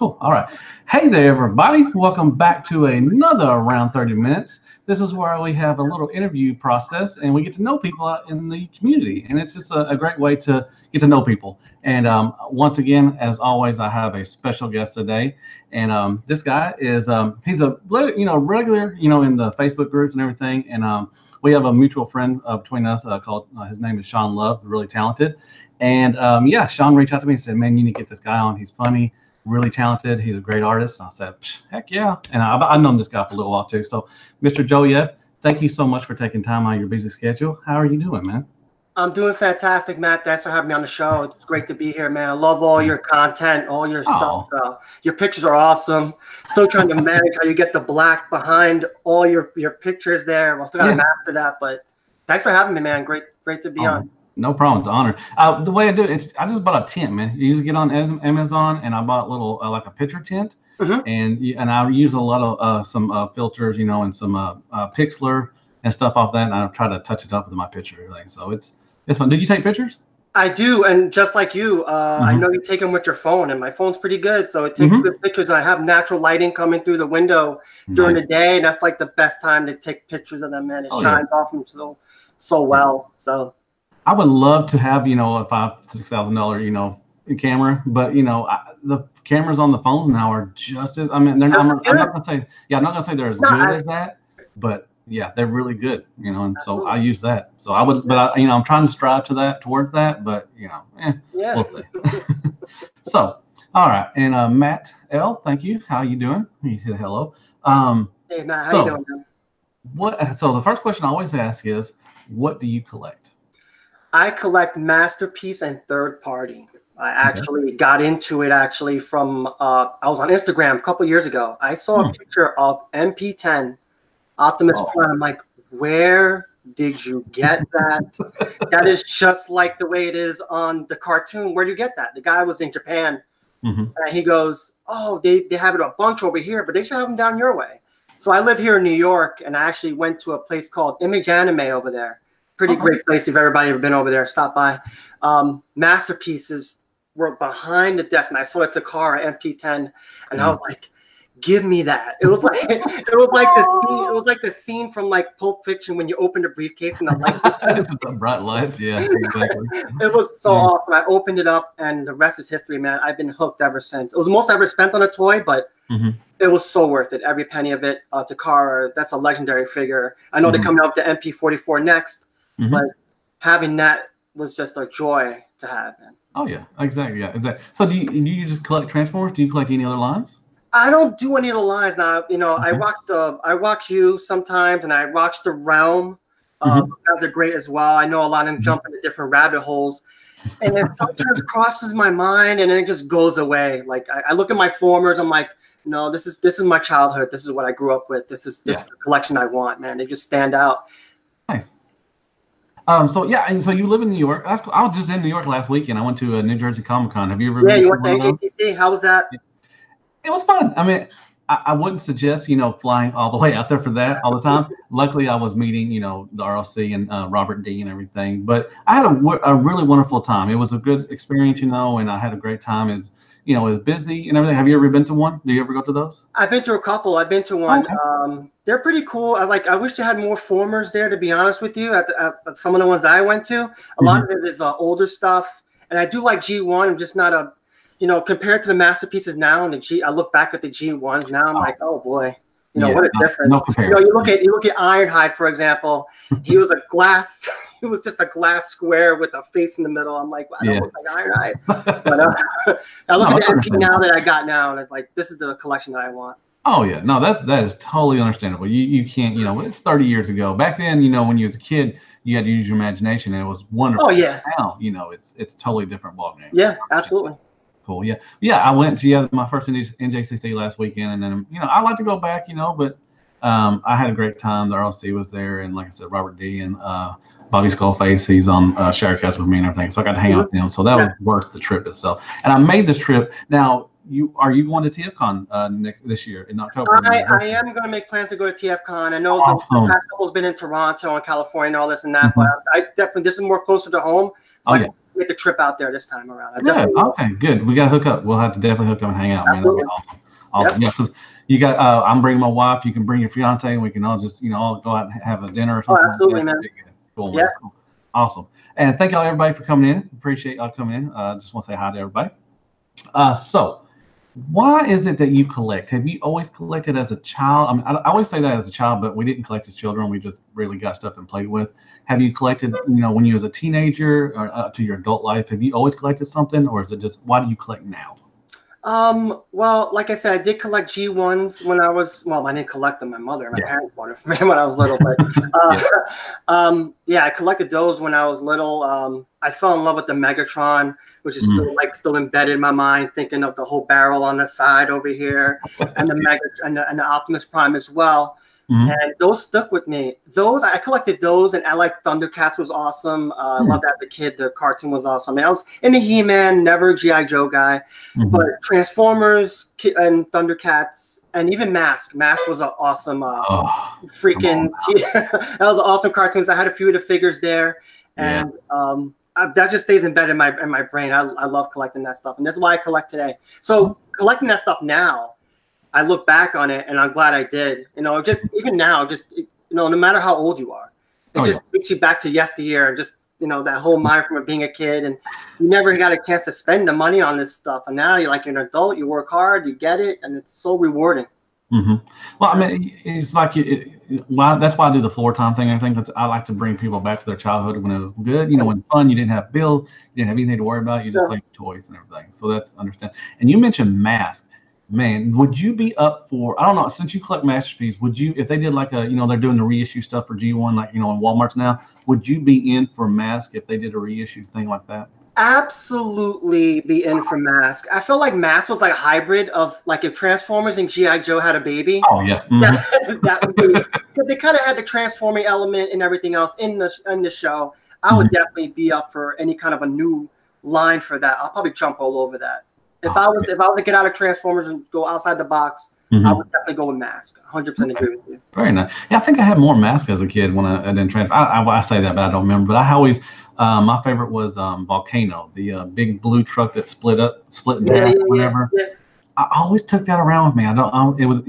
Cool. All right. Hey there, everybody. Welcome back to another Around 30 Minutes. This is where we have a little interview process and we get to know people out in the community. And it's just a great way to get to know people. And once again, as always, I have a special guest today. And this guy is, he's a, regular, in the Facebook groups and everything. And we have a mutual friend between us called, his name is Sean Love, really talented. And yeah, Sean reached out to me and said, man, you need to get this guy on. He's funny, really talented. He's a great artist. And I said, heck yeah. And I've known this guy for a little while too. So Mr. Joe Yeff, thank you so much for taking time out of your busy schedule. How are you doing, man? I'm doing fantastic, Matt. Thanks for having me on the show. It's great to be here, man. I love all your content, all your stuff. Your pictures are awesome. Still trying to manage how you get the black behind all your pictures there. I'm still got to master that, but thanks for having me, man. Great to be on. No problem. It's an honor. The way I do it, I just bought a tent, man. You just get on Amazon, and I bought a little like a picture tent, and I use a lot of some filters, and some pixeler and stuff off that, and I try to touch it up with my picture and everything. So it's fun. Did you take pictures? I do, and just like you, I know you take them with your phone, and my phone's pretty good, so it takes good pictures. I have natural lighting coming through the window during the day, and that's like the best time to take pictures of them, man. It shines off them so well. So I would love to have, a $5,000-$6,000, camera, but the cameras on the phones now are just as, I'm not gonna say they're as good as that, but yeah, they're really good, and so I use that. So I would, but I'm trying to strive towards that, but we'll see. So, all right, and Matt L, thank you. How you doing? You said hello. Hey Matt, how you doing, man? So the first question I always ask is, what do you collect? I collect masterpiece and third party. I actually got into it from I was on Instagram a couple years ago. I saw a picture of MP10 Optimus Prime. I'm like, where did you get that? That is just like the way it is on the cartoon. Where do you get that? The guy was in Japan, and he goes, oh, they have it a bunch over here, but they should have them down your way. So I live here in New York, and I actually went to a place called Image Anime over there. Pretty great place. If everybody ever been over there, stop by. Masterpieces were behind the desk, and I saw a Takara MP10, and I was like, "Give me that!" It was like the scene from like Pulp Fiction when you open the briefcase and the light. The bright lights, yeah, exactly. It was so awesome. I opened it up, and the rest is history, man. I've been hooked ever since. It was the most I ever spent on a toy, but it was so worth it. Every penny of it. Takara, that's a legendary figure. I know they're coming up to MP44 next. But having that was just a joy to have, man. Oh yeah, exactly. Yeah, exactly. So do you just collect Transformers? Do you collect any other lines? I don't do any of the lines now. I watch you sometimes, and I watch the Realm. Those are great as well. I know a lot of them jump into different rabbit holes, and it sometimes crosses my mind, and then it just goes away. Like I look at my formers, I'm like, no, this is my childhood. This is what I grew up with. This is the collection I want, man. They just stand out. Nice. So you live in New York. That's cool. I was just in New York last weekend. I went to a New Jersey Comic Con. Have you ever? Yeah, you went to AJCC. How was that? It was fun. I mean, I wouldn't suggest flying all the way out there for that all the time. Luckily, I was meeting the RLC and Robert D and everything. But I had a really wonderful time. It was a good experience, and I had a great time. It was busy and everything. Have you ever been to one? Do you ever go to those? I've been to a couple. I've been to one. Okay. They're pretty cool. I wish they had more formers there, to be honest with you. At some of the ones that I went to, a lot of it is older stuff. And I do like G1. I'm just not compared to the masterpieces now and I look back at the G1s now. I'm like, oh boy, what a difference. You look at Ironhide, for example. He was he was just a glass square with a face in the middle. I'm like, I don't look like Ironhide. But I look at the MP now that I got now, and it's like, this is the collection that I want. Oh yeah, no, that is totally understandable. You can't, it's 30 years ago. Back then, when you was a kid, you had to use your imagination, and it was wonderful. Oh yeah. Now, it's totally different ballgame. Yeah, absolutely. Cool. Yeah. I went to my first NJCC last weekend, and then I like to go back, but I had a great time. The RLC was there, and like I said, Robert D and Bobby Skullface, he's on Sharecast with me and everything, so I got to hang out with him. So that was worth the trip itself. And I made this trip. Now, are you going to TFCon this year in October? I am going to make plans to go to TFCon. I know the past couple's been in Toronto and California and all this and that, but I definitely, this is more closer to home. So get the trip out there this time around. Yeah. Okay. Good. We got to hook up. We'll have to definitely hook up and hang out, man. That'd be awesome. Awesome. Yep. Yeah. Because you got. I'm bringing my wife. You can bring your fiance, and we can all just all go out and have a dinner or something. Oh, absolutely, man. Cool. Yeah. Cool. Awesome. And thank y'all everybody for coming in. Appreciate y'all coming in. Just want to say hi to everybody. So, why is it that you collect? Have you always collected as a child? I mean, I always say that as a child, but we didn't collect as children. We just really got stuff and played with. Have you collected, when you was a teenager or up to your adult life? Have you always collected something, or is it just why do you collect now? Well, like I said, I did collect G1s when I was, I didn't collect them. My mother and my parents bought it for me when I was little, but, I collected those when I was little. I fell in love with the Megatron, which is still embedded in my mind, thinking of the whole barrel on the side over here and the Optimus Prime as well. And those stuck with me. I collected those, and I like Thundercats was awesome. I loved that as a kid. The cartoon was awesome. I was into He-Man, never G.I. Joe guy, but Transformers and Thundercats, and even Mask. Mask was an awesome freaking. That was an awesome cartoon. So I had a few of the figures there, and that just stays embedded in my brain. I love collecting that stuff, and that's why I collect today. So collecting that stuff now, I look back on it and I'm glad I did. Just even now, no matter how old you are, it just takes you back to yesteryear and just that whole mind from being a kid, and you never got a chance to spend the money on this stuff. And now you're like an adult, you work hard, you get it, and it's so rewarding. Well, I mean, it's like that's why I do the floor time thing. I think I like to bring people back to their childhood when it was good. When fun, you didn't have bills, you didn't have anything to worry about. You just played with toys and everything. So that's understand. And you mentioned Mask. Man, would you be up for, I don't know, since you collect Masterpiece, would you, if they did like they're doing the reissue stuff for G1, like, in Walmart's now, would you be in for Mask if they did a reissue thing like that? Absolutely be in for Mask. I feel like Mask was like a hybrid of, like, if Transformers and G.I. Joe had a baby. Oh, yeah. That would be, because they kind of had the transforming element and everything else in the show. I would definitely be up for any kind of a new line for that. I'll probably jump all over that. If I was to get out of Transformers and go outside the box, I would definitely go with Mask. 100% agree with you. Very nice. Yeah, I think I had more Mask as a kid when I didn't transfer. I say that, but I don't remember. But I always, my favorite was Volcano, the big blue truck that split in half, whatever. Yeah. I always took that around with me.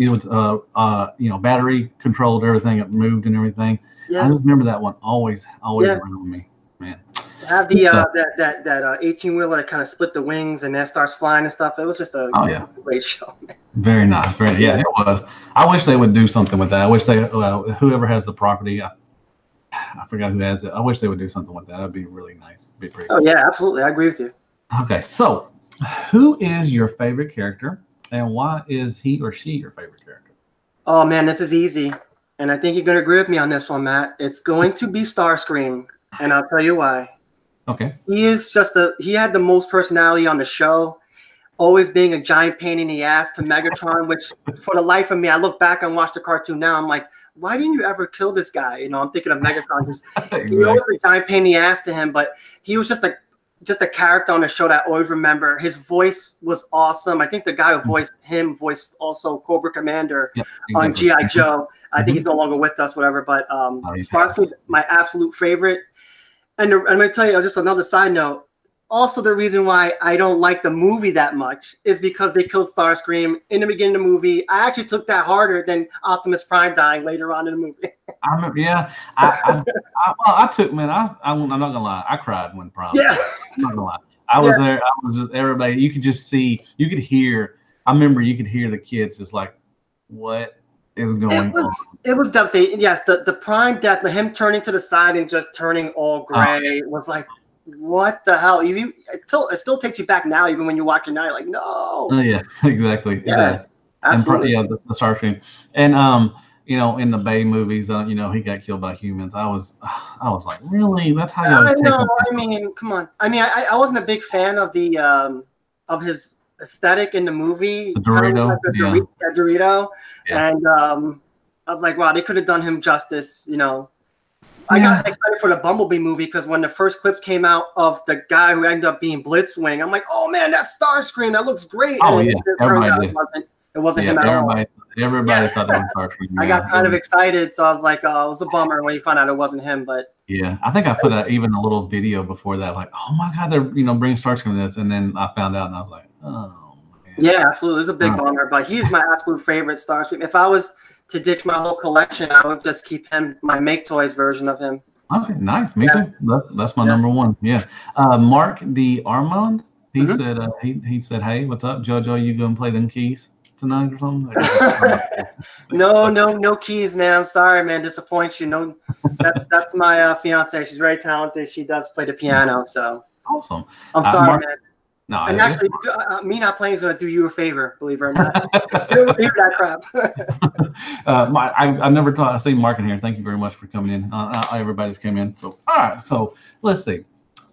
It was battery controlled, everything. It moved and everything. Yeah. I just remember that one always around with me, man. Have the that 18-wheeler that kind of split the wings and then starts flying and stuff. It was just a great show. Very nice. It was. I wish they would do something with that. I wish whoever has the property, I forgot who has it. I wish they would do something with that. That'd be really nice. Be pretty cool. Oh yeah, absolutely. I agree with you. Okay, so who is your favorite character, and why is he or she your favorite character? Oh man, this is easy, and I think you're gonna agree with me on this one, Matt. It's going to be Starscream, and I'll tell you why. Okay. He had the most personality on the show, always being a giant pain in the ass to Megatron, which for the life of me, I look back and watch the cartoon now, I'm like, why didn't you ever kill this guy? I'm thinking of Megatron. He was a giant pain in the ass to him, but he was just a character on the show that I always remember. His voice was awesome. I think the guy who voiced him voiced also Cobra Commander on G.I. Joe. I think he's no longer with us, whatever, but Starscream, my absolute favorite. And I'm going to tell you just another side note. Also, the reason why I don't like the movie that much is because they killed Starscream in the beginning of the movie. I actually took that harder than Optimus Prime dying later on in the movie. I remember, yeah. I'm not going to lie. I cried when Prime died. I'm not going to lie. I was there. I was just, everybody, you could just see, you could hear, I remember you could hear the kids just like, what is going on? It was devastating. Yes, the Prime death, him turning to the side and just turning all gray was like, what the hell? It still takes you back now, even when you watch it now, you're like, no. Oh yeah, exactly. Yeah, absolutely. And, the Starscream, and in the Bay movies, he got killed by humans. I was like, really? That's how you? I know. I mean, come on. I mean, I wasn't a big fan of the of his aesthetic in the movie. The Dorito, like Dorito, and I was like, wow, they could have done him justice, I got excited for the Bumblebee movie because when the first clips came out of the guy who ended up being Blitzwing, I'm like, oh man, that's Starscream. That looks great. Oh, and yeah. Everybody did. it wasn't him at all. Everybody thought that was Starscream. I got kind of excited, so I was like, oh, it was a bummer when you found out it wasn't him. But yeah, I think I put even a little video before that, like, oh my God, they're bringing Starscream to this, and then I found out, and I was like, oh man. Yeah, absolutely, it was a big bummer. But he's my absolute favorite Starscream. If I was to ditch my whole collection, I would just keep him, my Make Toys version of him. Okay, nice. Me too. That's my number one. Yeah. Mark D. Armand. He said he said, hey, what's up, JoJo? You gonna play them keys tonight or something? No keys, man. I'm sorry, man. Disappoint you. No, that's my fiance. She's very talented. She does play the piano. So awesome. I'm sorry, man. No, and actually, me not playing is going to do you a favor, believe it or not. You don't hear that crap. I never thought. I see Mark in here. Thank you very much for coming in. Everybody's came in. So all right. So let's see.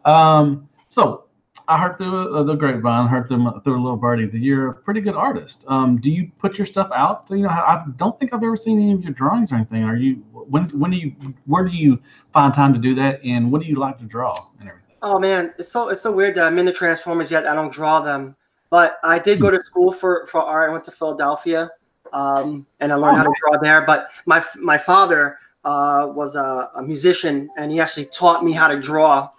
So I heard through the grapevine, heard through a little birdie that you're a pretty good artist. Do you put your stuff out? I don't think I've ever seen any of your drawings or anything. Are you? Where do you find time to do that? And what do you like to draw and everything? Oh man, it's so weird that I'm into Transformers yet I don't draw them. But I did go to school for art. I went to Philadelphia, and I learned how to draw there. But my father was a musician, and he actually taught me how to draw.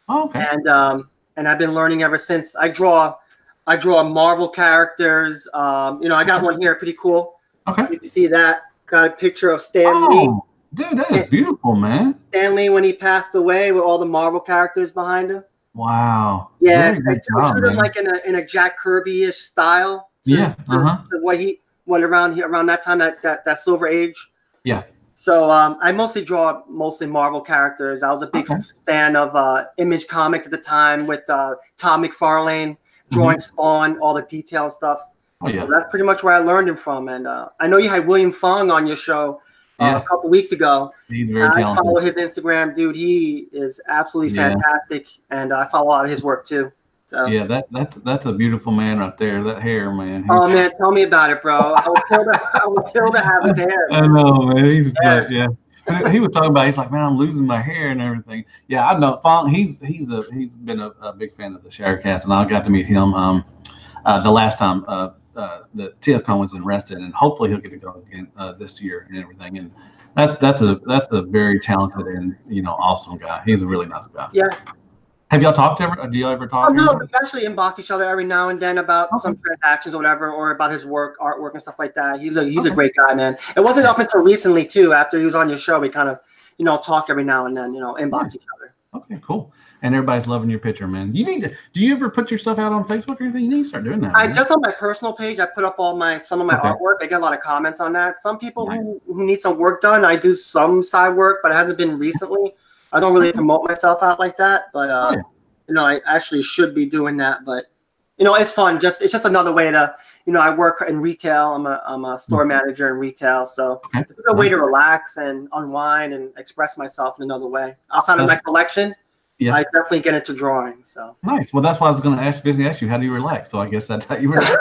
Oh, okay. And I've been learning ever since. I draw Marvel characters. I got one here, pretty cool. Okay. You can see that. Got a picture of Stan Lee. Dude, that is beautiful, man. Stan Lee when he passed away with all the Marvel characters behind him. Wow. Yeah, I drew them like in a Jack Kirby-ish style. To what around that time, that Silver Age. Yeah. So I mostly draw Marvel characters. I was a big fan of Image Comics at the time with Tom McFarlane drawing Spawn, all the detailed stuff. Oh yeah. So that's pretty much where I learned him from. And I know you had William Fong on your show a couple weeks ago. He's very talented. I follow his Instagram, dude. He is absolutely fantastic, and I follow a lot of his work too. So yeah, that's a beautiful man right there. That hair, man. Oh man, tell me about it, bro. I would kill to have his hair. I know, man. He's he was talking about. He's like, man, I'm losing my hair and everything. Yeah, I know. Fong. He's been a big fan of the Sharecast, and I got to meet him the last time the TFCon was in Reston, and hopefully he'll get to go again this year and everything. And that's a very talented and awesome guy. He's a really nice guy. Yeah. Have y'all talked ever? Do y'all ever talk? No, we actually inbox each other every now and then about some transactions or whatever, or about his artwork and stuff like that. He's a great guy, man. It wasn't up until recently too. After he was on your show, we kind of talk every now and then, inbox each other. Okay, cool. And everybody's loving your picture, man. Do you ever put your stuff out on Facebook or anything? You need to start doing that. I just on my personal page, I put up some of my artwork. I get a lot of comments on that. Some people who need some work done, I do some side work, but it hasn't been recently. I don't really promote myself out like that, but I actually should be doing that. But it's fun. It's just another way to I work in retail. I'm a store manager in retail, so it's a good way to relax and unwind and express myself in another way outside of my collection. Yeah. I definitely get into drawing. So nice. Well, that's why I was going to ask you how do you relax. So I guess that's how you relax.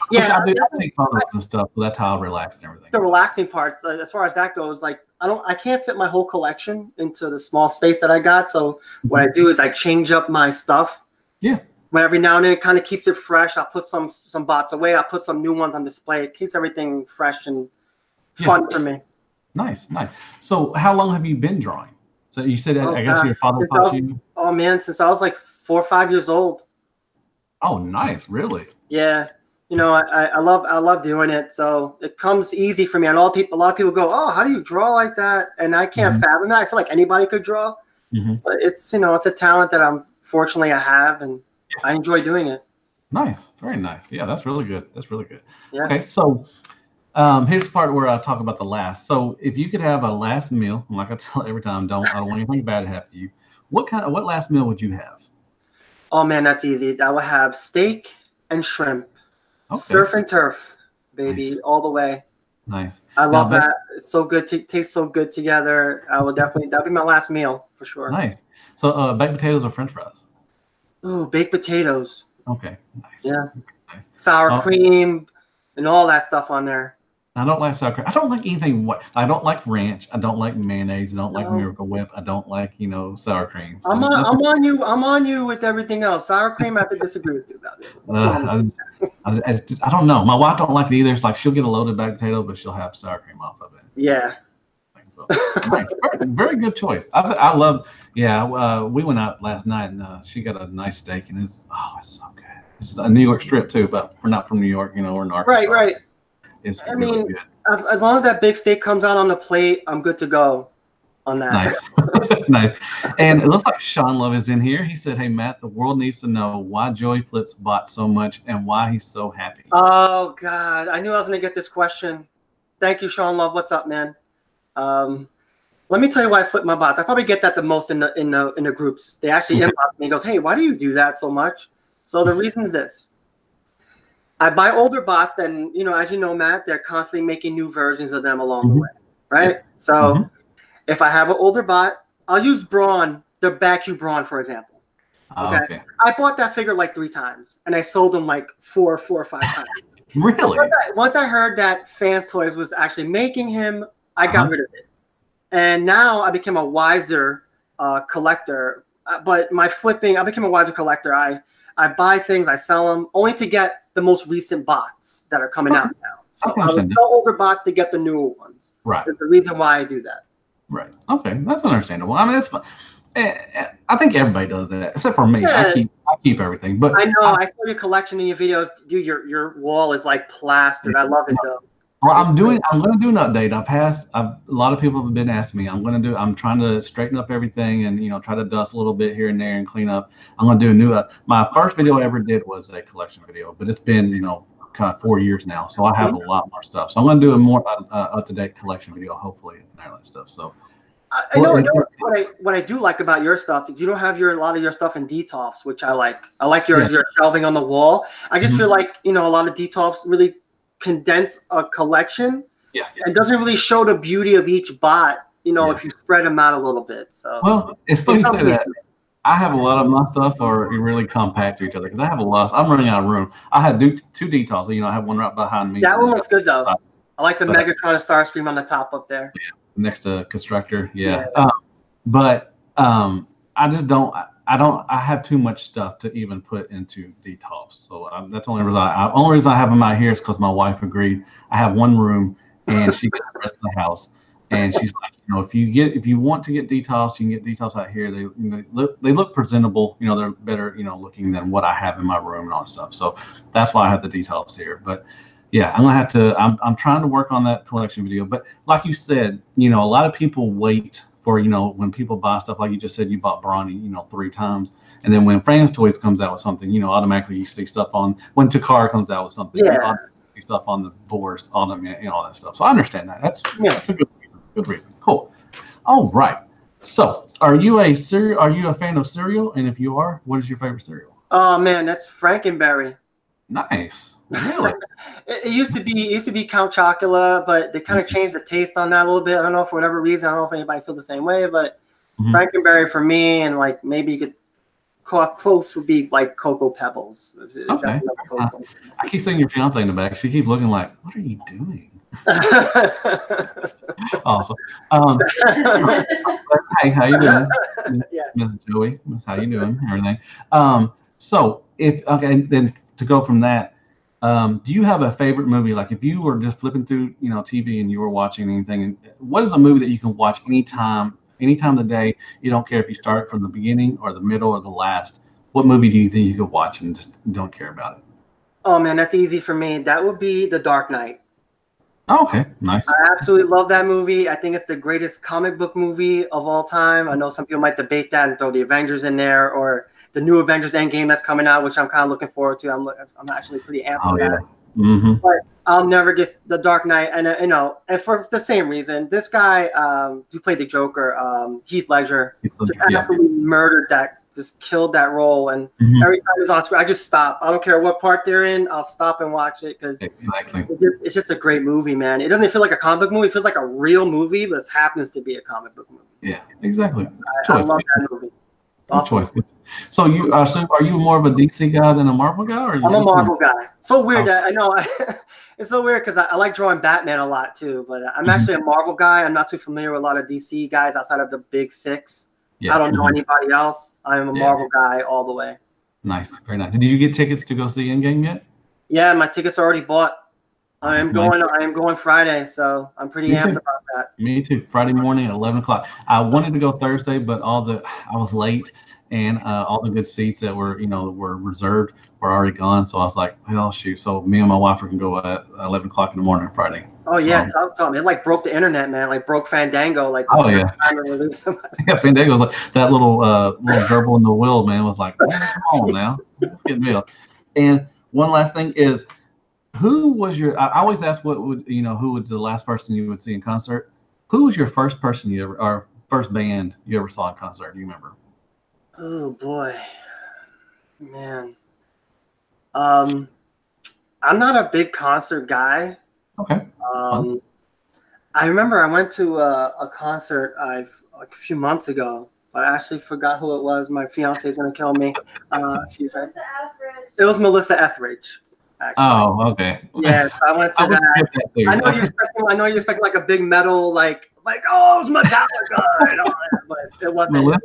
Yeah, I take photos and stuff, so that's how I relax and everything. The relaxing parts, as far as that goes, like I can't fit my whole collection into the small space that I got. So what I do is I change up my stuff. Yeah. But every now and then, it kind of keeps it fresh. I'll put some bots away. I'll put some new ones on display. It keeps everything fresh and fun for me. Nice. So how long have you been drawing? So you said, I guess your father taught you? Oh, man, since I was like 4 or 5 years old. Oh, nice. Really? Yeah. I love doing it. So it comes easy for me. And a lot of people go, oh, how do you draw like that? And I can't fathom that. I feel like anybody could draw. But it's, it's a talent that fortunately I have, and I enjoy doing it. Nice. Very nice. Yeah, that's really good. Yeah. Okay, so here's the part where I talk about the last. So if you could have a last meal, like I tell every time, I don't want anything bad to happen to you. What last meal would you have? Oh man, that's easy. I would have steak and shrimp, surf and turf, baby, all the way. Nice. I love that. It's so good. Tastes so good together. That'd be my last meal for sure. Nice. So baked potatoes or French fries? Ooh, baked potatoes. Okay. Nice. Yeah. Nice. Sour cream and all that stuff on there. I don't like sour cream. I don't like anything. I don't like ranch. I don't like mayonnaise. I don't like No. Miracle Whip. I don't like sour cream. So I'm on you. I'm on you with everything else. Sour cream, I have to disagree with you about it. I don't know. My wife don't like it either. It's like she'll get a loaded baked potato, but she'll have sour cream off of it. Yeah. So, nice. Very good choice. I love. Yeah, we went out last night and she got a nice steak and it's so good. This is a New York strip too, but we're not from New York. We're in Arkansas. Right. It's I really mean, good. as long as that big steak comes out on the plate, I'm good to go on that. Nice. Nice. And it looks like Sean Love is in here. He said, "Hey Matt, the world needs to know why Joey flips bots so much and why he's so happy." Oh God, I knew I was gonna get this question. Thank you, Sean Love. What's up, man? Let me tell you why I flip my bots. I probably get that the most in the groups. They actually inbox me and goes, "Hey, why do you do that so much?" So the reason is this. I buy older bots and, as you know, Matt, they're constantly making new versions of them along the way, right? So if I have an older bot, I'll use Braun, the Baku Braun, for example. Okay. I bought that figure like 3 times and I sold them like four or 5 times. Really? So once I heard that Fans Toys was actually making him, I got rid of it. And now I became a wiser collector. But I became a wiser collector. I buy things, I sell them, only to get the most recent bots that are coming out now. So I would sell older bots to get the newer ones. Right. That's the reason why I do that. Right. Okay, that's understandable. I mean, it's fun. I think everybody does that, except for me. Yeah. I keep everything. But I know I saw your collection in your videos, dude. Your wall is like plastered. I love it though. Well, I'm going to do an update. A lot of people have been asking me. I'm trying to straighten up everything and, try to dust a little bit here and there and clean up. I'm going to do a new, my first video I ever did was a collection video, but it's been, kind of 4 years now. So I have a lot more stuff. So I'm going to do a more up-to-date collection video, hopefully, and all that stuff. So I know what I do like about your stuff is you don't have a lot of your stuff in DTOFs, which I like. I like your shelving on the wall. I just feel like, a lot of DTOFs really condense a collection and doesn't really show the beauty of each bot, if you spread them out a little bit. So it's funny you say that. I have a lot of my stuff are really compact to each other because I have a lot. I'm running out of room. I had 2 details. I have one right behind me. That one looks good though. I like the Megatron and Starscream on the top up there. Yeah, next to Constructor. Yeah. But I just don't. I have too much stuff to even put into DTOFs. So that's the only reason I have them out here is because my wife agreed. I have one room and she gets the rest of the house. And she's like, if you want to get DTOFs, you can get DTOFs out here. They look presentable. They're better, looking than what I have in my room and all that stuff. So that's why I have the DTOFs here. But yeah, I'm gonna have to. I'm trying to work on that collection video. But like you said, a lot of people wait for when people buy stuff. Like you just said, you bought Brawny, 3 times, and then when Fans Toys comes out with something, automatically you see stuff on. When Takara comes out with something, you see stuff on the boards, all that stuff. So I understand that. That's a good reason. Good reason. Cool. All right. So, are you a fan of cereal? And if you are, what is your favorite cereal? Oh man, that's Frankenberry. Nice. Really? it used to be Count Chocula, but they kind of changed the taste on that a little bit. I don't know for whatever reason. I don't know if anybody feels the same way, but Frankenberry for me, and like maybe you could call close would be like Cocoa Pebbles. Okay. I keep seeing your fiance in the back. She keeps looking like, what are you doing? Awesome. Hey, how you doing, Miss Joey? How you doing? Everything. So then to go from that, do you have a favorite movie? Like if you were just flipping through, TV and you were watching anything, what is a movie that you can watch anytime of the day? You don't care if you start from the beginning or the middle or the last. What movie do you think you could watch and just don't care about it? Oh man, that's easy for me. That would be The Dark Knight. Oh, okay, nice. I absolutely love that movie. I think it's the greatest comic book movie of all time. I know some people might debate that and throw the Avengers in there or the new Avengers Endgame that's coming out, which I'm kind of looking forward to. I'm actually pretty amped for that. Mm-hmm. But I'll never get The Dark Knight, and and for the same reason, this guy who played the Joker, Heath Ledger, just absolutely murdered that, just killed that role. And every time he's on screen, I just stop. I don't care what part they're in, I'll stop and watch it because it's just a great movie, man. It doesn't feel like a comic book movie; it feels like a real movie, but it happens to be a comic book movie. Yeah, exactly. I love that movie. It's awesome. So are you more of a DC guy than a Marvel guy, or I'm a Marvel guy. So weird that I know. It's so weird because I like drawing Batman a lot too, but I'm actually a Marvel guy. I'm not too familiar with a lot of DC guys outside of the big six. Yeah. I don't know anybody else. I'm a Marvel guy all the way. Nice, very nice. Did you get tickets to go see Endgame yet? Yeah, my tickets are already bought. I am going Friday, so I'm pretty amped about that. Me too. Friday morning at 11 o'clock. I wanted to go Thursday, but I was late, and all the good seats that were reserved were already gone. So I was like, well, shoot. So me and my wife can go at 11 o'clock in the morning on Friday. Oh yeah, tell me. It like broke the internet, man. Like broke Fandango. Like time it released. Yeah, Fandango was like that little gerbil in the wheel, man. Was like, come on now, let's get real. And one last thing is, who was your? I always ask who would the last person you would see in concert? Who was your first person or first band you ever saw in concert? Do you remember? Oh boy, man. I'm not a big concert guy. Okay. I remember I went to a concert a few months ago, but I actually forgot who it was. My fiance is gonna kill me. It was Melissa Etheridge. Actually. Oh, okay. Yeah, I went to that. I know you're expecting like a big metal, like oh, it's Metallica and all that, but it wasn't.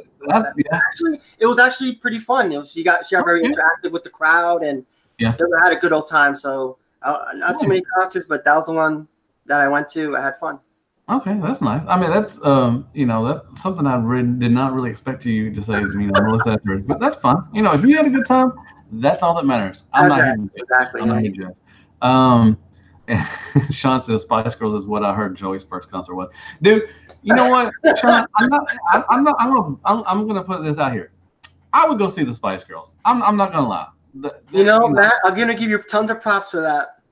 Actually, it was actually pretty fun. She got very interactive with the crowd, and they had a good old time. So not too many concerts, but that was the one that I went to. I had fun. Okay, that's nice. I mean, that's that's something I did not really expect you to say. Melissa Etheridge, but that's fun. If you had a good time, that's all that matters. I'm not here to judge. Sean says Spice Girls is what I heard Joey's first concert was. Dude, you know what, Sean? I'm gonna put this out here. I would go see the Spice Girls. I'm not gonna lie. Matt, I'm gonna give you tons of props for that.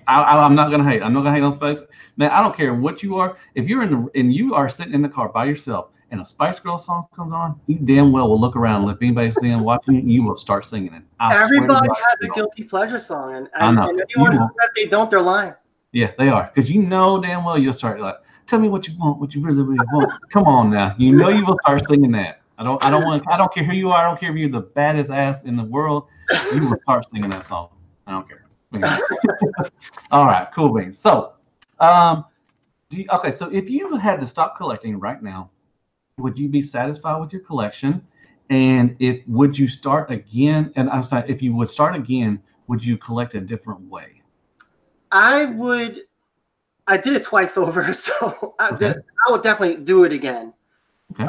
I'm not gonna hate. I'm not gonna hate on Spice. Man, I don't care what you are. If you're and you are sitting in the car by yourself and a Spice Girls song comes on, you damn well will look around. And if anybody's singing, watching it, you will start singing it. Everybody has a guilty pleasure song, and anyone who says they don't, they're lying. Yeah, they are, because damn well you'll start like, tell me what you want, what you really want. Come on now, you will start singing that. I don't care who you are. I don't care if you're the baddest ass in the world. You will start singing that song. I don't care. All right, cool beans. So, so if you had to stop collecting right now, would you be satisfied with your collection? And would you start again? And I'm sorry, if you would start again, would you collect a different way? I would. I did it twice over, so I would definitely do it again. Okay.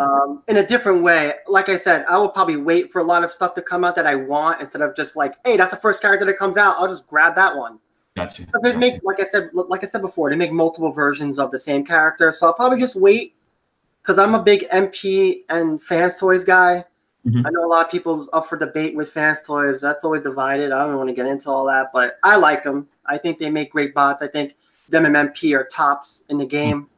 In a different way. Like I said, I will probably wait for a lot of stuff to come out that I want instead of just like, hey, that's the first character that comes out. I'll just grab that one. Gotcha. They make, like I said before, they make multiple versions of the same character. So I'll probably just wait because I'm a big MP and Fans Toys guy. Mm-hmm. I know a lot of people's up for debate with Fans Toys. That's always divided. I don't want to get into all that, but I like them. I think they make great bots. I think them and MP are tops in the game.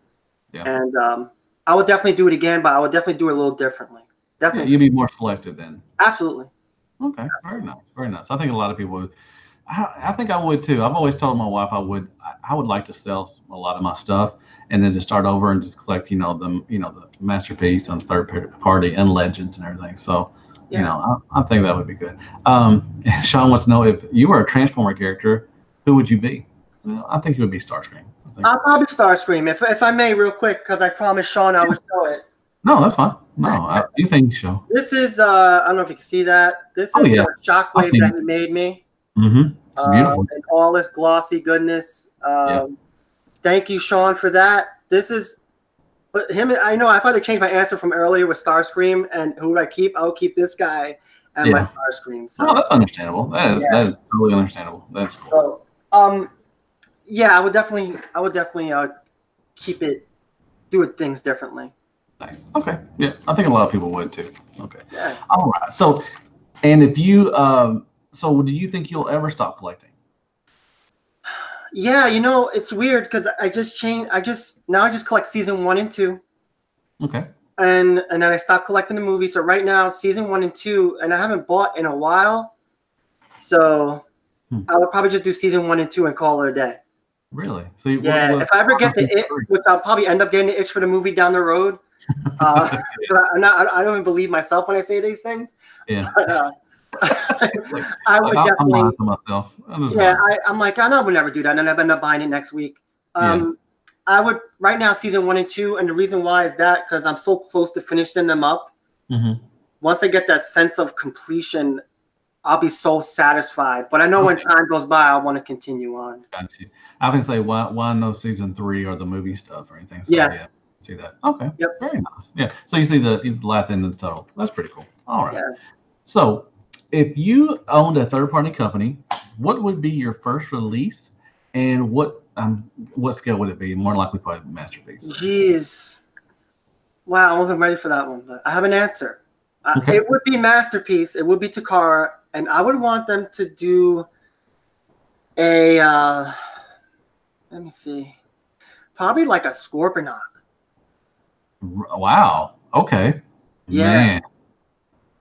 Yeah. And I would definitely do it again, but I would definitely do it a little differently. Definitely. Yeah, you'd be more selective then. Absolutely. Okay. Very nice. Very nice. I think a lot of people would. I think I would too. I've always told my wife I would like to sell a lot of my stuff and then just start over and just collect, the masterpiece on third party and legends and everything. So, I think that would be good. Sean wants to know, if you were a Transformer character, who would you be? Well, I think you would be Starscream. I'll probably Starscream, if I may, real quick, because I promised Sean I would show it. No, that's fine. No, you think show. This is I don't know if you can see that. This is the Shockwave that he made me. Mm-hmm. It's beautiful. And all this glossy goodness. Thank you, Sean, for that. This is, but him. I know I've had to change my answer from earlier with Starscream and who would I keep? I'll keep this guy and my Starscream. So that's understandable. That is totally understandable. That's cool. So, yeah, I would definitely keep it, do things differently. Nice. Okay. Yeah, I think a lot of people would too. Okay. Yeah. All right. So, and if you, so do you think you'll ever stop collecting? Yeah, it's weird because I just collect season 1 and 2. Okay. And then I stopped collecting the movies. So right now, season 1 and 2, and I haven't bought in a while. So I would probably just do season 1 and 2 and call it a day. Really? So if I ever get the itch, which I'll probably end up getting the itch for the movie down the road, I don't even believe myself when I say these things. Yeah. But, I would definitely. I'm lying to myself. I'm like, I would never do that, and I've ended up buying it next week. I would right now season 1 and 2, and the reason why is that because I'm so close to finishing them up. Mm-hmm. Once I get that sense of completion, I'll be so satisfied. But I know when time goes by, I want to continue on. Got you. I can say why no season 3 or the movie stuff or anything. So, yeah. See that? Okay. Yep. Very nice. Yeah. So you see the last end of the tunnel. That's pretty cool. All right. Yeah. So if you owned a third-party company, what would be your first release, and what scale would it be? More likely, probably Masterpiece. Jeez. Wow, I wasn't ready for that one, but I have an answer. Okay. It would be Masterpiece. It would be Takara, and I would want them to do a. Let me see. Probably like a Scorponok. Wow. Okay. Yeah. Man.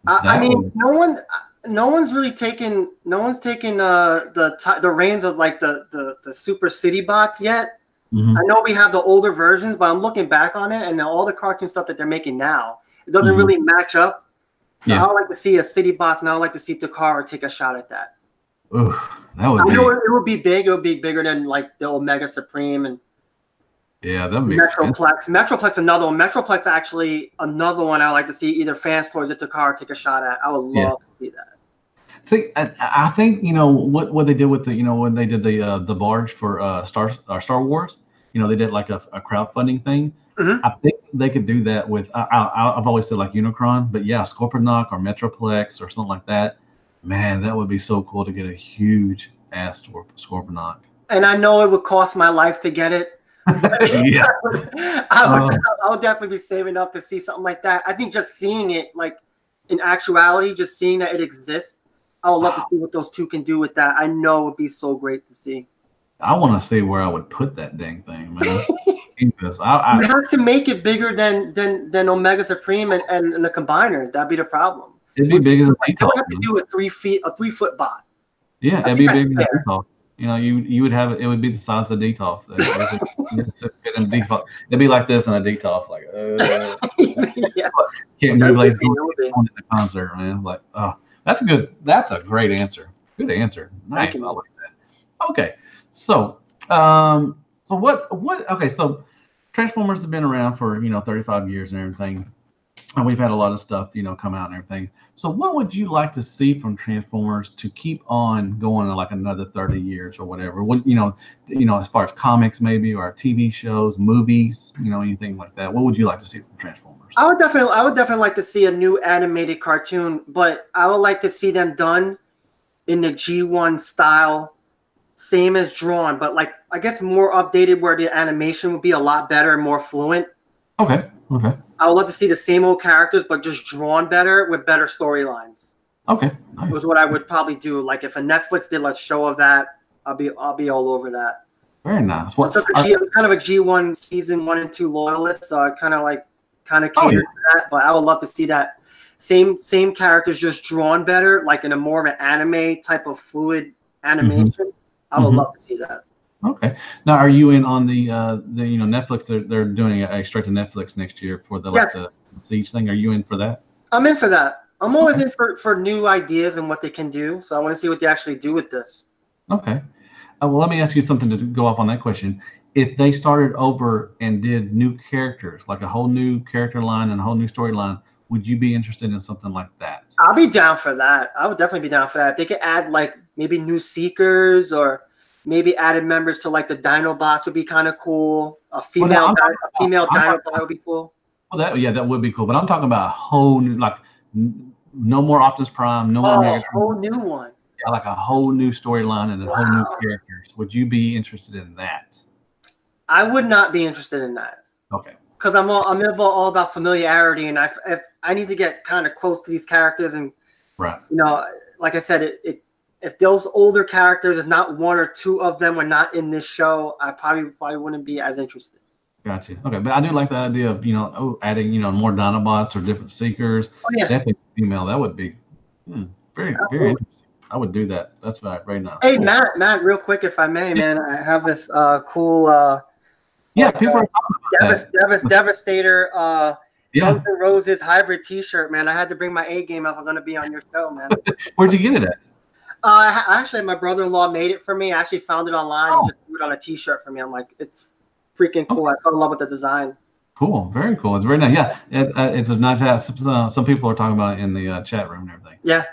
I mean, no one's really taken. No one's taken the reins of like the Super City Bot yet. Mm-hmm. I know we have the older versions, but I'm looking back on it, and all the cartoon stuff that they're making now, it doesn't really match up. So I would like to see a City Bot, and I would like to see Takara take a shot at that. Ooh, that would. I know it would be big. It would be bigger than like the Omega Supreme and. Yeah, that makes Metroplex. sense. Metroplex, another one. Metroplex, actually, another one I would like to see either Fans Toys or Takara take a shot at. I would love to see that. See, I think what they did with the when they did the barge for Star Wars. They did like a crowdfunding thing. Mm-hmm. I think they could do that with. I've always said like Unicron, but yeah, Scorponok or Metroplex or something like that. Man, that would be so cool to get a huge ass Scorponok. And I know it would cost my life to get it. Yeah, I would definitely be saving up to see something like that. I think just seeing it, like in actuality, just seeing that it exists, I would love to see what those two can do with that. I know it would be so great to see. I want to see where I would put that dang thing, man. You have to make it bigger than Omega Supreme and the combiners. That'd be the problem. It'd be big as a detail. You have to do a 3-foot bot. Yeah, that'd be big as a detail. You would have it would be the size of DTOF. It'd be like this in a DTOF, like can't move like going to the concert, man. It's like, oh, that's a great answer. Good answer. Nice. I like that. Okay. So so Transformers have been around for 35 years and everything. And we've had a lot of stuff, come out and everything. So what would you like to see from Transformers to keep on going like another 30 years or whatever? What, as far as comics maybe, or TV shows, movies, anything like that. What would you like to see from Transformers? I would definitely like to see a new animated cartoon, but I would like to see them done in the G1 style, same as drawn, but like I guess more updated where the animation would be a lot better and more fluent. Okay. I would love to see the same old characters, but just drawn better with better storylines. Okay, nice. Was what I would probably do. Like if a Netflix did a show of that, I'll be all over that. Very nice. I'm kind of a G1 season 1 and 2 loyalist, so I kind of cater to that. But I would love to see that same characters just drawn better, like in a more of an anime type of fluid animation. Mm-hmm. I would love to see that. Okay. Now, are you in on the Netflix? They're doing a straight to Netflix next year for the Siege thing. Are you in for that? I'm in for that. I'm always in for new ideas and what they can do. So I want to see what they actually do with this. Okay. Well, let me ask you something to go off on that question. If they started over and did new characters, like a whole new character line and a whole new storyline, would you be interested in something like that? I'll be down for that. I would definitely be down for that. If they could add like maybe new Seekers or maybe added members to like the Dinobots would be kind of cool. A female Dinobot would be cool. Well, that would be cool. But I'm talking about a whole new, like no more Optimus Prime, no more. A whole new one. Yeah, like a whole new storyline and a whole new characters. Would you be interested in that? I would not be interested in that. Okay. Because I'm all about familiarity, and if I need to get kind of close to these characters, and right, like I said, if those older characters, if not one or two of them, were not in this show, I probably wouldn't be as interested. Gotcha. Okay, but I do like the idea of adding more Dinobots or different Seekers. Oh yeah, definitely female. That would be very very interesting. I would do that. That's very nice. Hey, cool. Matt, real quick, if I may, man, I have this cool. People are talking about Devastator Yeah. Guns N' Roses hybrid T-shirt, man. I had to bring my A game if I'm gonna be on your show, man. Where'd you get it at? Actually, my brother-in-law made it for me. I actually found it online. Oh. He just threw it on a T-shirt for me. I'm like, it's freaking cool. I fell in love with the design. Cool. Very cool. It's very nice. Yeah. It's a nice hat. Some people are talking about it in the chat room and everything. Yeah.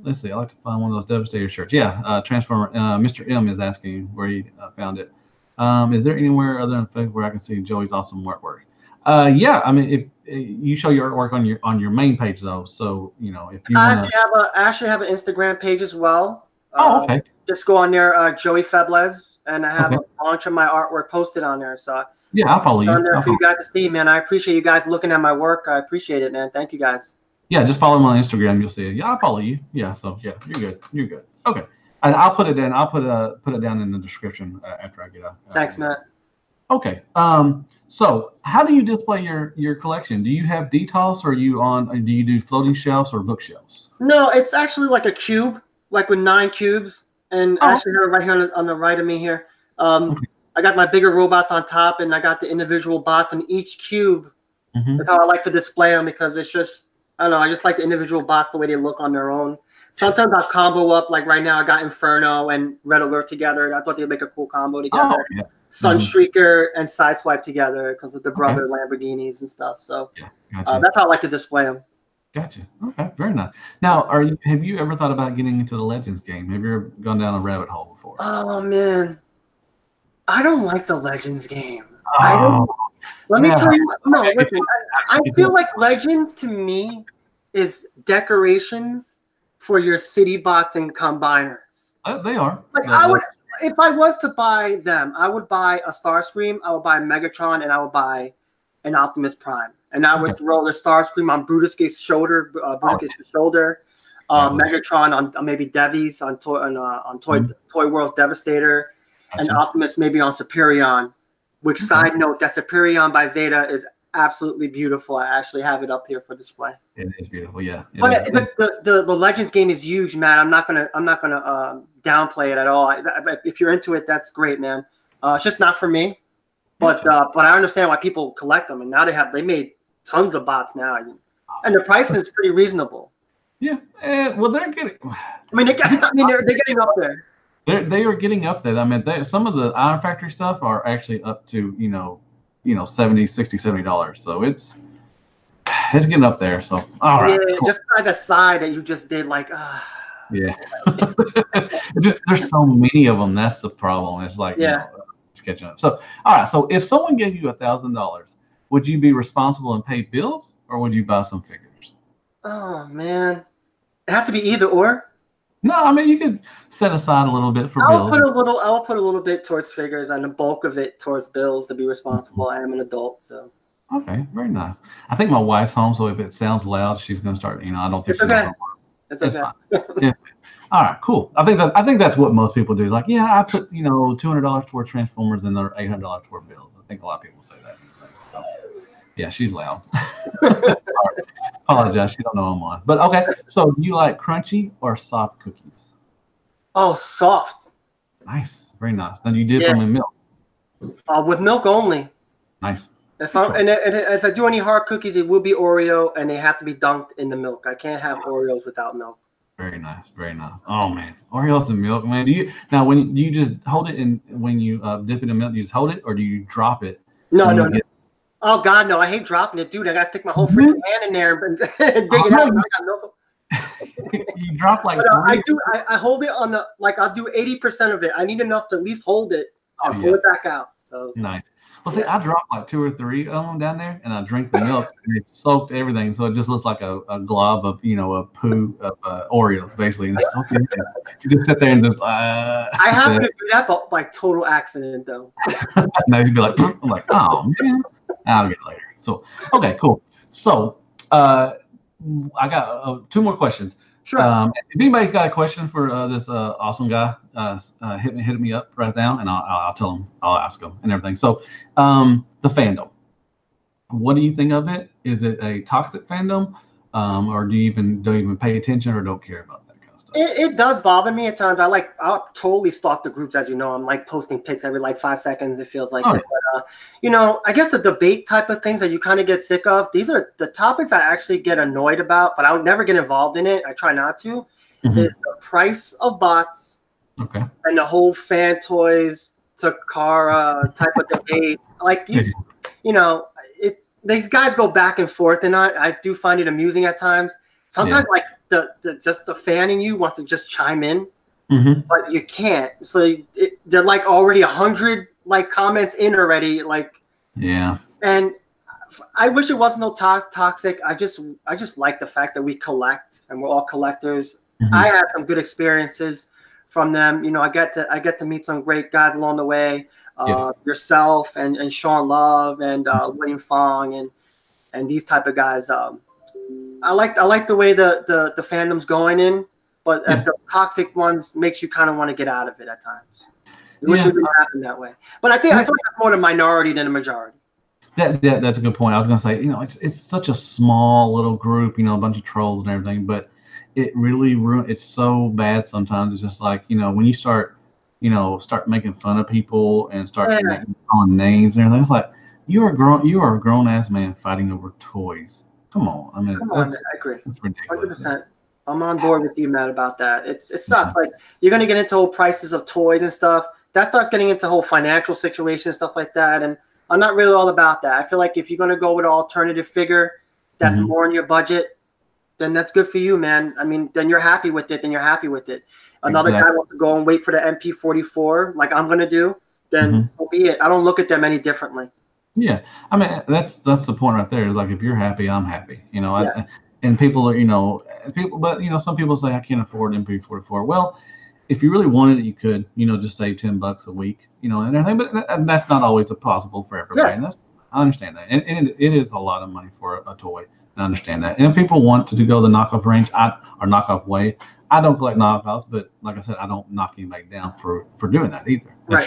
Let's see. I like to find one of those Devastator shirts. Yeah. Transformer. Mr. M is asking where he found it. Is there anywhere other than Facebook where I can see Joey's awesome artwork? Yeah. I mean, if you show your artwork on your main page though, so you know if you want to. I actually have an Instagram page as well. Oh, okay. Just go on there, Joey Febles, and I have a bunch of my artwork posted on there. So yeah, I'll follow you. On there for you guys to see, man. I appreciate you guys looking at my work. I appreciate it, man. Thank you guys. Yeah, just follow me on Instagram. You'll see it. Yeah, I'll follow you. Yeah, so yeah, you're good. You're good. Okay, and I'll put it in. I'll put it down in the description after I get out. Thanks, Matt. Okay. So how do you display your collection? Do you have DTOS, or do you do floating shelves or bookshelves? No, it's actually like a cube, like with 9 cubes, and actually right here on the right of me here. I got my bigger robots on top, and I got the individual bots on each cube. That's how I like to display them, because it's just, I don't know, I just like the individual bots the way they look on their own. Sometimes I'll combo up, like right now I got Inferno and Red Alert together. I thought they'd make a cool combo together. Oh, yeah. Sunstreaker and Sideswipe together because of the brother Lamborghinis and stuff. So that's how I like to display them. Gotcha. Okay, very nice. Now, have you ever thought about getting into the Legends game? Have you ever gone down a rabbit hole before? Oh man, I don't like the Legends game. Let me tell you. No, listen, I feel like Legends to me is decorations for your city bots and combiners. They are. Like I would, if I was to buy them, I would buy a Starscream, I would buy a Megatron, and I would buy an Optimus Prime. And I would throw the Starscream on Brutus's shoulder, Megatron on maybe Devi's on Toy World Devastator, and Optimus maybe on Superion. Which side note, that Superion by Zeta is absolutely beautiful. I actually have it up here for display. It is beautiful, yeah. But the Legends game is huge, man. I'm not gonna downplay it at all. If you're into it, that's great, man. It's just not for me. But I understand why people collect them, and now they made tons of bots now, and the price is pretty reasonable. Yeah, well, they're getting. They're getting up there. They are getting up there. I mean, some of the Iron Factory stuff are actually up to $70, $60, $70. So it's getting up there. So all right. Yeah, cool. Just like the side that you just did, like. Yeah. There's so many of them. That's the problem. It's like it's catching up. So all right. So if someone gave you $1,000, would you be responsible and pay bills, or would you buy some figures? Oh man, it has to be either or. No, I mean you could set aside a little bit for bills. I'll put a little bit towards figures and the bulk of it towards bills to be responsible. I am an adult, so. Okay, very nice. I think my wife's home, so if it sounds loud, she's gonna start. I don't think it's okay. It's okay. Yeah. All right, cool. I think that's what most people do. Like, yeah, I put $200 toward Transformers and they're $800 toward bills. I think a lot of people say that. So, yeah, she's loud. Right. Apologize, she don't know I'm on. But okay, so do you like crunchy or soft cookies? Oh, soft. Nice, very nice. Now, do you dip them in milk? With milk only. Nice. If I do any hard cookies, it will be Oreo, and they have to be dunked in the milk. I can't have Oreos without milk. Very nice, very nice. Oh man, Oreos and milk, man. Do you just hold it in when you dip it in milk? Do you just hold it, or do you drop it? No. Oh God, no! I hate dropping it, dude. I gotta stick my whole freaking hand in there and dig it out. I got milk. You drop like. I do. I hold it on the I'll do 80% of it. I need enough to at least hold it and pull it back out. So nice. Well, see, I dropped like 2 or 3 of them down there, and I drink the milk, and it soaked everything, so it just looks like a glob of a poo of Oreos, basically. And it's so good. You just sit there and just. I happen to do that, but like total accident though. Now you'd be like, I'm like, oh man, I'll get it later. So okay, cool. So I got 2 more questions. Sure. If anybody's got a question for this awesome guy, hit me up right now, and I'll tell him. I'll ask him and everything. So, the fandom. What do you think of it? Is it a toxic fandom, or don't even pay attention or don't care about that kind of It does bother me at times. I'll totally stalk the groups, as you know. I'm like posting pics every like 5 seconds. It feels like it. But, I guess the debate type of things that you kind of get sick of. These are the topics I actually get annoyed about, but I'll never get involved in it. I try not to. Is the price of bots, and the whole fan toys Takara type of debate. Like these guys go back and forth, and I do find it amusing at times. Sometimes, like the fan in you wants to just chime in, but you can't. So they're like already 100 like comments in already. Like and I wish it wasn't no toxic. I just like the fact that we collect and we're all collectors. I had some good experiences from them. I get to meet some great guys along the way. Yourself and Sean Love and William Fong and these type of guys. I like the way the fandom's going in, but the toxic ones makes you kind of want to get out of it at times. It wish it didn't happen that way. But I feel like it's more the minority than the majority. That's a good point. I was gonna say, it's such a small little group, a bunch of trolls and everything, but it really it's so bad sometimes. It's just like, when you start making fun of people and start calling names and everything, it's like you are a grown ass man fighting over toys. Come on. I mean, I agree. 100%. I'm on board with you, Matt, about that. It sucks. Like, you're going to get into whole prices of toys and stuff. That starts getting into whole financial situation and stuff like that. And I'm not really all about that. I feel like if you're going to go with an alternative figure that's more in your budget, then that's good for you, man. I mean, then you're happy with it. Another guy wants to go and wait for the MP44 like I'm going to do, then so be it. I don't look at them any differently. Yeah, I mean that's the point right there. Is like if you're happy, I'm happy. And people are but some people say I can't afford MP44. Well, if you really wanted it, you could just save $10 a week, and everything. But that's not always possible for everybody. And I understand that, and it is a lot of money for a toy. I understand that. And if people want to go the knockoff range or knockoff way, I don't collect knockoffs, but like I said, I don't knock anybody down for doing that either. It's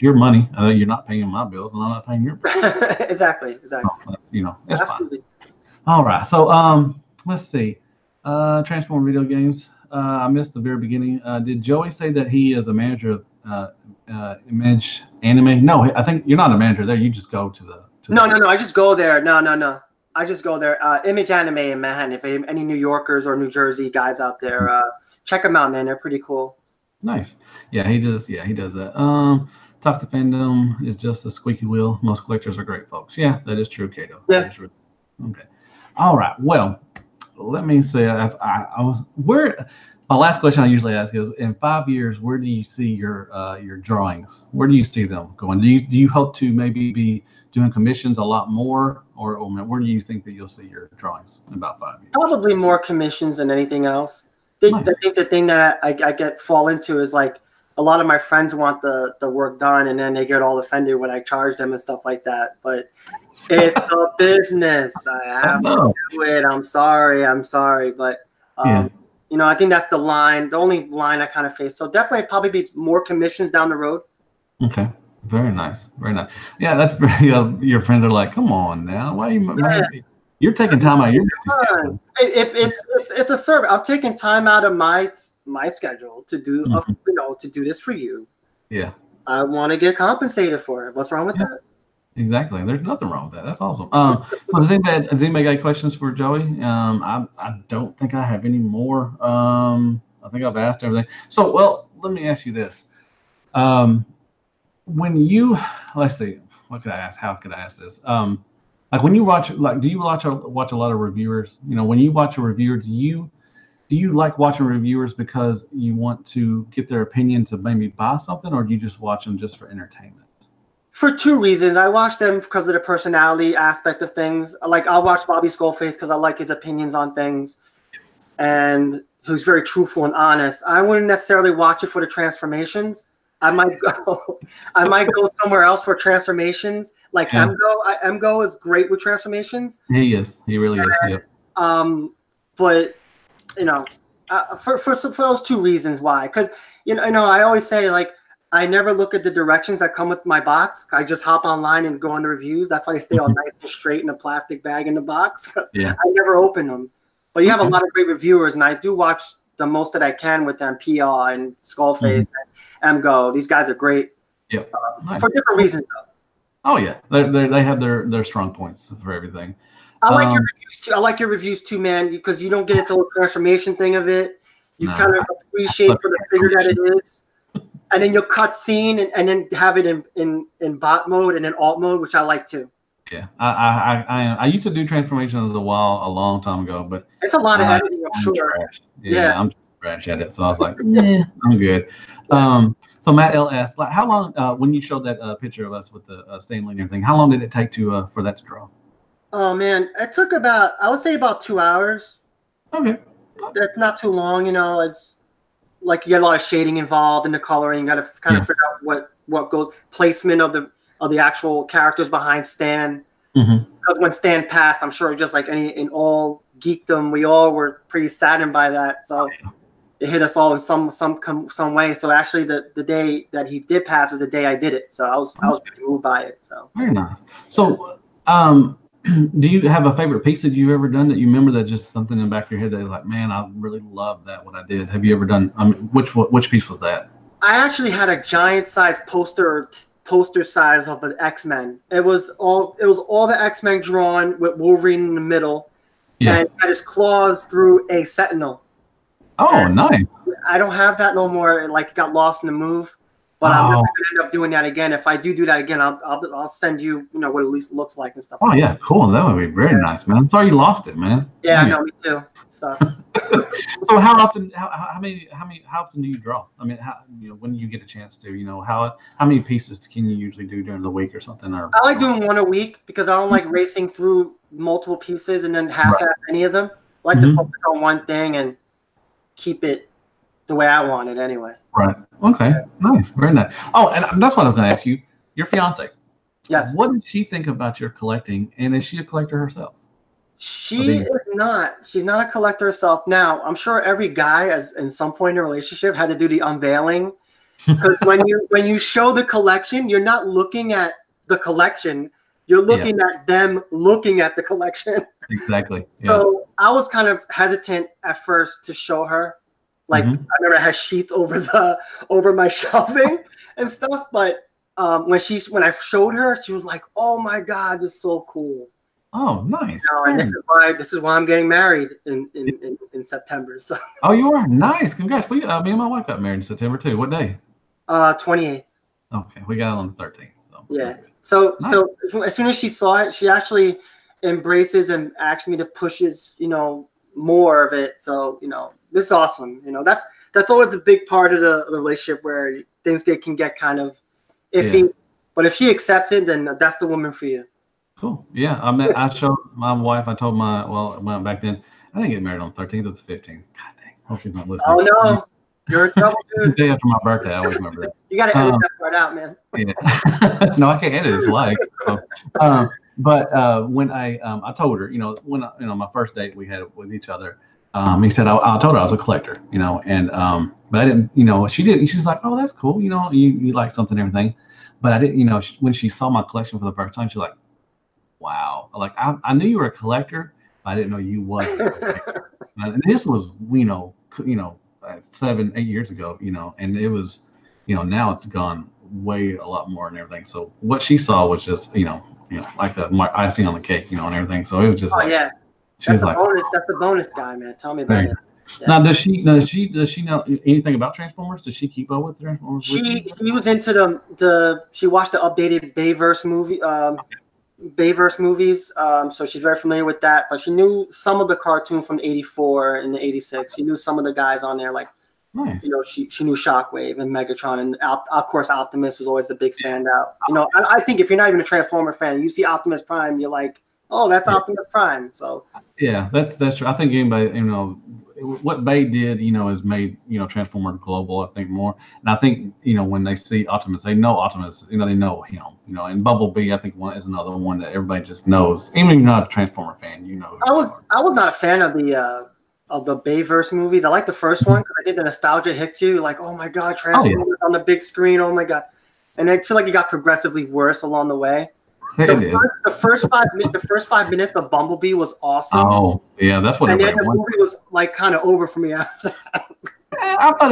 your money. You're not paying my bills, and I'm not paying your bills. Exactly. So, it's Absolutely. fine. All right. So let's see. Transform video games. I missed the very beginning. Did Joey say that he is a manager of Image Anime? No, I think you're not a manager there. You just go to the. No. I just go there. No. I just go there. Image Anime in Manhattan. If any New Yorkers or New Jersey guys out there, check them out, man. They're pretty cool. Nice. Yeah, he does that. Toxic Fandom is just a squeaky wheel. Most collectors are great folks. Yeah, that is true, Kato. Yeah. Okay. All right. Well, let me say my last question I usually ask is, in 5 years, where do you see your drawings? Where do you see them going? Do you hope to maybe be doing commissions a lot more, or where do you think that you'll see your drawings in about 5 years? Probably more commissions than anything else. I think the thing that I fall into is like a lot of my friends want the work done, and then they get all offended when I charge them and stuff like that. But it's a business. I have to do it. I'm sorry, but I think that's the only line I kind of face. So definitely probably be more commissions down the road. Okay. Very nice. Yeah, that's your friends are like, come on now. Why are you you're taking time out of your schedule. If it's a service, I'm taking time out of my schedule to do to do this for you. Yeah. I want to get compensated for it. What's wrong with that? Exactly. There's nothing wrong with that. That's awesome. So does anybody got questions for Joey? I don't think I have any more. I think I've asked everything. So, well, let me ask you this. When you, let's see, what could I ask? How could I ask this? Like when you watch, do you watch a lot of reviewers? When you watch a reviewer, do you like watching reviewers because you want to get their opinion to maybe buy something, or do you just watch them just for entertainment? For two reasons. I watch them because of the personality aspect of things. Like I'll watch Bobby Skullface because I like his opinions on things, and who's very truthful and honest. I wouldn't necessarily watch it for the transformations. I might go somewhere else for transformations. Like Mgo is great with transformations. He is. He really is. Yeah. But for those two reasons why, because I always say like I never look at the directions that come with my box. I just hop online and go on the reviews. That's why they stay all nice and straight in a plastic bag in the box. Yeah. I never open them. But you have a lot of great reviewers, and I do watch the most that I can with them. PR and Skullface and MGO. These guys are great. Yep. Nice. For different reasons though. Oh yeah, they have their strong points for everything. I like your reviews too. I like your reviews too, man, because you don't get into the transformation thing of it. You kind of appreciate for the figure that it is, and then you'll cut scene and then have it in bot mode and in alt mode, which I like too. Yeah, I used to do transformations a long time ago, but it's a lot of editing, I'm sure. Trash. Yeah, I'm trash at it, so I was like, yeah, I'm good. So Matt LS, like, how long when you showed that picture of us with the Stanley and everything, how long did it take to for that to draw? Oh man, it took I would say about 2 hours. Okay, that's not too long. You know, it's like you get a lot of shading involved in the coloring. You got to kind of figure out what goes placement of the actual characters behind Stan. Because when Stan passed, I'm sure just like in all geekdom, we all were pretty saddened by that. So it hit us all in some way. So actually, the day that he did pass is the day I did it. So I was pretty moved by it. So very nice. So do you have a favorite piece that you've ever done that you remember that just something in the back of your head that you're like, man, I really love that what I did? Have you ever done? Which piece was that? I actually had a giant size poster size of the X-Men. It was all the X-Men drawn with Wolverine in the middle, and had his claws through a Sentinel. Oh, and nice. I don't have that no more. It got lost in the move. But I'm never gonna end up doing that again. If I do that again, I'll send you, what it at least looks like and stuff. Oh yeah, cool. That would be very nice, man. I'm sorry you lost it, man. Yeah, I know, me too. It sucks. So how often do you draw? I mean, when you get a chance to, how many pieces can you usually do during the week or something? Or I like doing one a week because I don't like racing through multiple pieces and then half-ass any of them. I like to focus on one thing and keep it the way I want it anyway. Right. Okay. Nice. Very nice. Oh, and that's what I was going to ask you. Your fiance. Yes. What did she think about your collecting? And is she a collector herself? She is not. She's not a collector herself. Now, I'm sure every guy, as in some point in a relationship, had to do the unveiling. Because when you show the collection, you're not looking at the collection. You're looking at them looking at the collection. Exactly. So I was kind of hesitant at first to show her. I remember I had sheets over my shelving and stuff, but when I showed her, she was like, "Oh my God, this is so cool!" Oh, nice. And this is why I'm getting married in September. So. Oh, you are nice. Congrats. Me and my wife got married in September too. What day? 28th. Okay, we got it on the 13th. So yeah. So as soon as she saw it, she actually embraces and asks me to pushes more of it. So this is awesome. That's always the big part of the relationship where things can get kind of iffy. But if she accepted, then that's the woman for you. Cool. Yeah. I showed my wife. I told back then I didn't get married on the 13th. It's the 15th. God dang. Hope she's not listening. Oh no, you're in trouble, dude. The day after my birthday, I always remember that. You got to edit that part out, man. Yeah. No, I can't edit his life. So, but when I told her, when my first date we had with each other, he said I told her I was a collector, and but I didn't, she didn't. She's like, oh, that's cool, you like something and everything, but I didn't, when she saw my collection for the first time, she's like, wow, like I knew you were a collector, but I didn't know you was a collector. And this was 7-8 years ago, and it was, now it's gone way a lot more and everything. So what she saw was just, like the icing on the cake, and everything. So it was just yeah. That's a bonus. That's a bonus guy, man. Tell me about it. Yeah. Now, does she know anything about Transformers? Does she keep up with Transformers? She was into she watched the updated Bayverse movie, Bayverse movies. So she's very familiar with that. But she knew some of the cartoon from '84 and '86. She knew some of the guys on there, like nice. She knew Shockwave and Megatron, and of course Optimus was always the big standout. I think if you're not even a Transformer fan, you see Optimus Prime, you're like, oh, that's Optimus Prime. So yeah, that's true. I think anybody, what Bay did, is made, Transformer global, I think more. And I think, when they see Optimus, they know Optimus, they know him, and Bumblebee, I think is another one that everybody just knows. Even if you're not a Transformer fan, I was not a fan of the Bayverse movies. I like the first one because I think the nostalgia hits you like, oh my God, Transformers on the big screen. Oh my God. And I feel like it got progressively worse along the way. It did. The first 5 minutes of Bumblebee was awesome. Oh, yeah, that's what And then everybody the wants. movie was like kind of over for me after that. I thought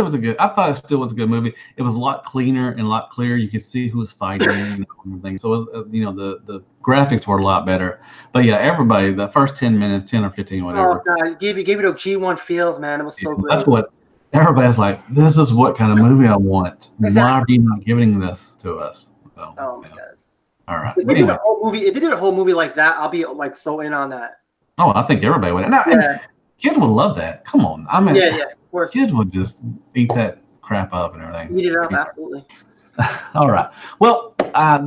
it still was a good movie. It was a lot cleaner and a lot clearer. You could see who was fighting, and everything. So, it was, the graphics were a lot better. But yeah, everybody, the first 10 minutes, 10 or 15, whatever. Oh God, gave it a G1 feels, man. It was so great. That's what everybody's like. This is what kind of movie I want. Exactly. Why are you not giving this to us? So, Oh my yeah. God. All right. If they did a whole movie, if they did a whole movie like that, I'll be like so in on that. Oh, I think everybody would. Now, Yeah. Kids would love that. Come on. I mean, Yeah, of course. Kids would just eat that crap up and everything. Eat it up, absolutely. All right. Well, I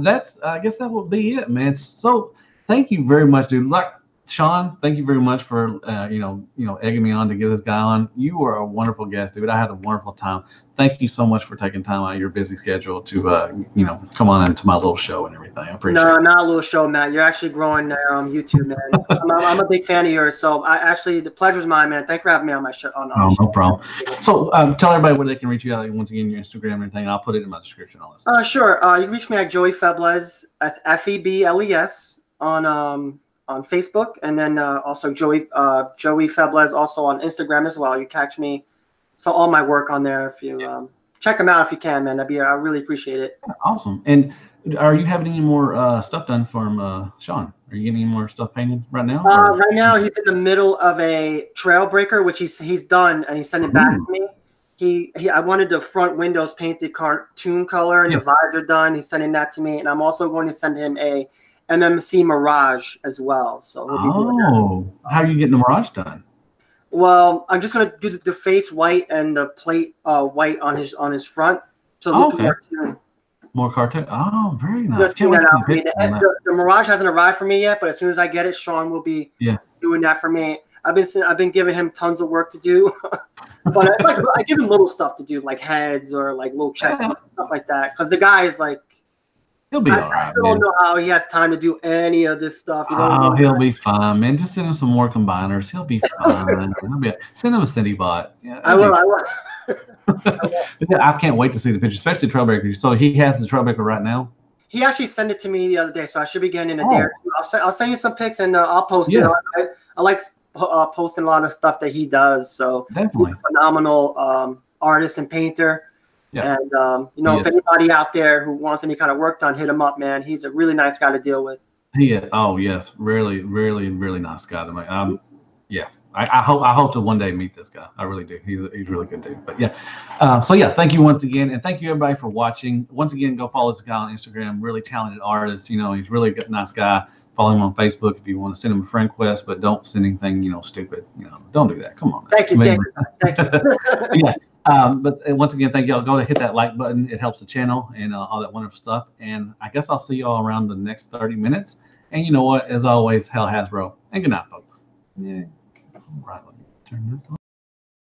guess that will be it, man. So thank you very much, dude. Like Sean, thank you very much for egging me on to get this guy on. You were a wonderful guest, dude. I had a wonderful time. Thank you so much for taking time out of your busy schedule to come on into my little show and everything. I appreciate it. No, not a little show, Matt. You're actually growing there on YouTube, man. I'm a big fan of yours. So the pleasure's mine, man. Thanks for having me on my show. No problem. So tell everybody where they can reach you out. Once again, your Instagram and everything. I'll put it in my description. All this. Sure. You can reach me at Joey Febles. That's Febles on Facebook, and then also Joey Febles also on Instagram as well. You catch me. So all my work on there. If you check them out if you can, man. I really appreciate it. Awesome. And are you having any more stuff done from Sean? Are you getting any more stuff painted right now? Right now, he's in the middle of a Trailbreaker, which he's done, and he sent it back to me. I wanted the front windows painted cartoon color and the visor done. He's sending that to me, and I'm also going to send him a MMC Mirage as well. So he'll be doing that. How are you getting the Mirage done? Well, I'm just gonna do the face white and the plate white on his front to look more cartoon. More cartoon. Oh, very nice. The Mirage hasn't arrived for me yet, but as soon as I get it, Sean will be doing that for me. I've been giving him tons of work to do, but it's like I give him little stuff to do, like heads or like little chest stuff like that. Because the guy is like, he'll be all right. I still don't know how he has time to do any of this stuff. He'll be fine, man. Just send him some more combiners. He'll be fine. Send him a CityBot. Yeah, I will. I can't wait to see the picture, especially Trailbreaker. So he has the Trailbreaker right now. He actually sent it to me the other day, so I should be getting in a day or two. I'll send you some pics and I'll post it. I like posting a lot of stuff that he does. So definitely he's a phenomenal artist and painter. Yeah. And if anybody out there who wants any kind of work done, hit him up, man. He's a really nice guy to deal with. Oh yes, really, really, really nice guy to me. I hope to one day meet this guy. I really do. He's really good dude. But thank you once again, and thank you everybody for watching. Once again, go follow this guy on Instagram. Really talented artist. He's really a nice guy. Follow him on Facebook if you want to send him a friend request, but don't send anything stupid. Don't do that. Come on. Thank you. Thank you. But once again, thank y'all. Go to hit that like button. It helps the channel and all that wonderful stuff. And I guess I'll see y'all around the next 30 minutes. And you know what? As always, hell Hasbro. And good night, folks. Yeah. All right, let me turn this on.